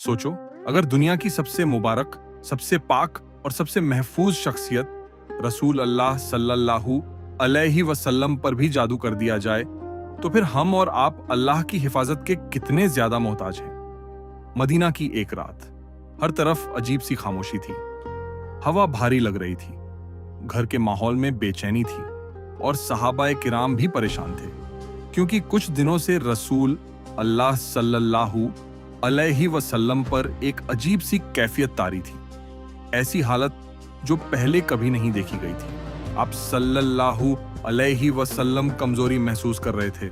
सोचो, अगर दुनिया की सबसे मुबारक, सबसे पाक और सबसे महफूज शख्सियत रसूल अल्लाह सल्लल्लाहु अलैहि वसल्लम पर भी जादू कर दिया जाए, तो फिर हम और आप अल्लाह की हिफाजत के कितने ज्यादा मोहताज हैं। मदीना की एक रात, हर तरफ अजीब सी खामोशी थी। हवा भारी लग रही थी, घर के माहौल में बेचैनी थी और सहाबाए किराम भी परेशान थे, क्योंकि कुछ दिनों से रसूल अल्लाह सल्लल्लाहु अलैहि वसल्लम पर एक अजीब सी कैफियत तारी थी। ऐसी हालत जो पहले कभी नहीं देखी गई थी। आप सल्लल्लाहु अलैहि वसल्लम कमजोरी महसूस कर रहे थे,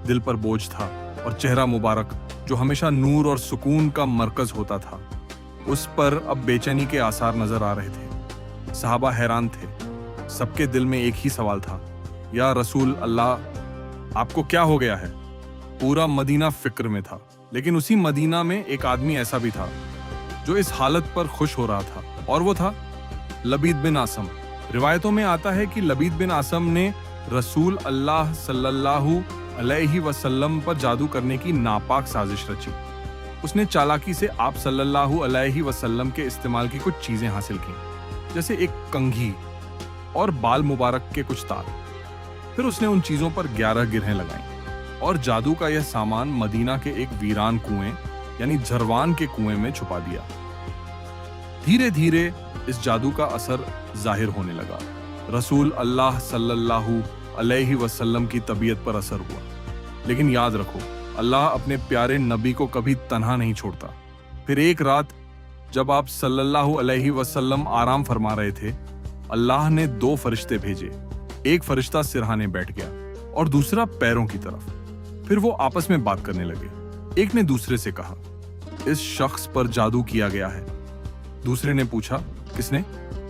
दिल पर बोझ था और चेहरा मुबारक जो हमेशा नूर और सुकून का मरकज होता था, उस पर अब बेचैनी के आसार नजर आ रहे थे। सहाबा हैरान थे, सबके दिल में एक ही सवाल था, या रसूल अल्लाह, आपको क्या हो गया है? पूरा मदीना फिक्र में था, लेकिन उसी मदीना में एक आदमी ऐसा भी था जो इस हालत पर खुश हो रहा था, और वो था लबीद बिन आसम। रिवायतों में आता है कि लबीद बिन आसम ने रसूल अल्लाह सल्लल्लाहु अलैहि वसल्लम पर जादू करने की नापाक साजिश रची। उसने चालाकी से आप सल्लल्लाहु अलैहि वसल्लम के इस्तेमाल की कुछ चीजें हासिल की, जैसे एक कंघी और बाल मुबारक के कुछ तार। फिर उसने उन चीजों पर 11 गिरहें लगाईं और जादू का यह सामान मदीना के एक वीरान कुएं यानी झरवान के कुएं में छुपा दिया। धीरे धीरे इस जादू का असर जाहिर होने लगा। रसूल अल्लाह सल्लल्लाहु अलैहि वसल्लम की तबीयत पर असर हुआ। लेकिन याद रखो, अल्लाह अपने प्यारे नबी को कभी तन्हा नहीं छोड़ता। फिर एक रात जब आप सल्लल्लाहु अलैहि वसल्लम आराम फरमा रहे थे, अल्लाह ने 2 फरिश्ते भेजे। एक फरिश्ता सिरहाने बैठ गया और दूसरा पैरों की तरफ। फिर वो आपस में बात करने लगे। एक ने दूसरे से कहा, इस शख्स पर जादू किया गया है। दूसरे ने पूछा, किसने?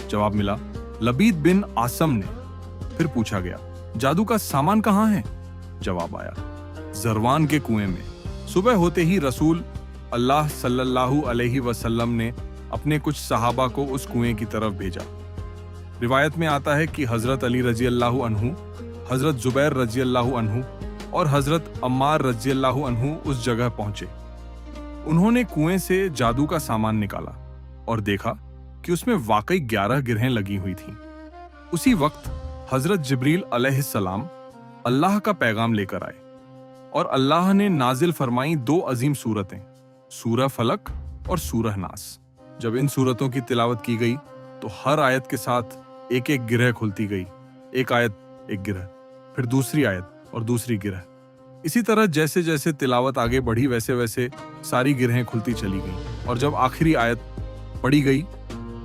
जवाब मिला, लबीद बिन आसम ने। फिर पूछा गया, जादू का सामान कहाँ है? जवाब आया, जरवान के कुएं में। सुबह होते ही रसूल अल्लाह सल्लल्लाहु अलैहि वसल्लम ने अपने कुछ सहाबा को उस कुएं की तरफ भेजा। रिवायत में आता है कि हजरत अली रजी अल्लाहु अन्हु, हजरत जुबैर रजी अल्लाहु अन्हु और हजरत अम्मार रजी अल्लाहु अन्हु उस जगह पहुंचे। उन्होंने कुएं से जादू का सामान निकाला और देखा कि उसमें वाकई 11 गिरहें लगी हुई थीं। उसी वक्त हजरत जिब्रील अलैहिस्सलाम अल्लाह का पैगाम लेकर आए और अल्लाह ने नाजिल फरमाई 2 अजीम सूरतें, सूरह फलक और सूरह नास। जब इन सूरतों की तिलावत की गई तो हर आयत के साथ एक एक गिरह खुलती गई। एक आयत एक गिरह, फिर दूसरी आयत और दूसरी गिरह। इसी तरह जैसे जैसे तिलावत आगे बढ़ी, वैसे वैसे सारी गिरहें खुलती चली गईं, और जब आखिरी आयत पढ़ी गई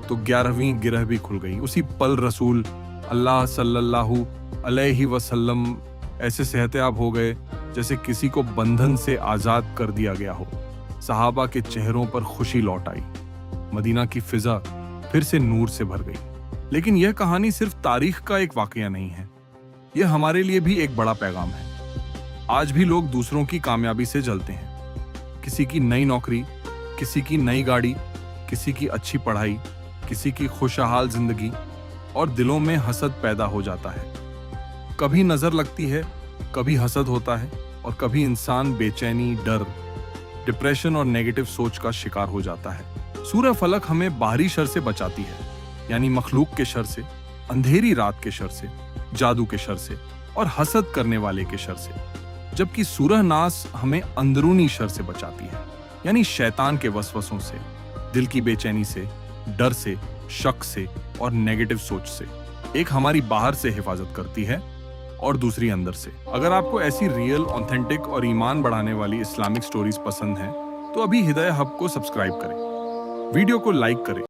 तो 11वीं गिरह भी खुल गई। उसी पल रसूल अल्लाह सल्लल्लाहु अलैहि वसल्लम ऐसे सेहतयाब हो गए जैसे किसी को बंधन से आजाद कर दिया गया हो। सहाबा के चेहरों पर खुशी लौट आई। मदीना की फिजा फिर से नूर से भर गई। लेकिन यह कहानी सिर्फ तारीख का एक वाकया नहीं है, यह हमारे लिए भी एक बड़ा पैगाम है। आज भी लोग दूसरों की कामयाबी से जलते हैं। किसी की नई नौकरी, किसी की नई गाड़ी, किसी की अच्छी पढ़ाई, किसी की खुशहाल जिंदगी, और दिलों में हसद पैदा हो जाता है। कभी नजर लगती है, कभी हसद होता है, और कभी इंसान बेचैनी, डर, डिप्रेशन और नेगेटिव सोच का शिकार हो जाता है। सूरह फलक हमें बाहरी शर से बचाती है, यानी मखलूक के शर से, अंधेरी रात के शर से, जादू के शर से और हसद करने वाले के शर से। जबकि सूरह नास हमें अंदरूनी शर से बचाती है, यानी शैतान के वसवसों से, दिल की बेचैनी से, डर से, शक से और नेगेटिव सोच से। एक हमारी बाहर से हिफाजत करती है और दूसरी अंदर से। अगर आपको ऐसी रियल, ऑथेंटिक और ईमान बढ़ाने वाली इस्लामिक स्टोरीज पसंद हैं, तो अभी हिदाया हब को सब्सक्राइब करें, वीडियो को लाइक करें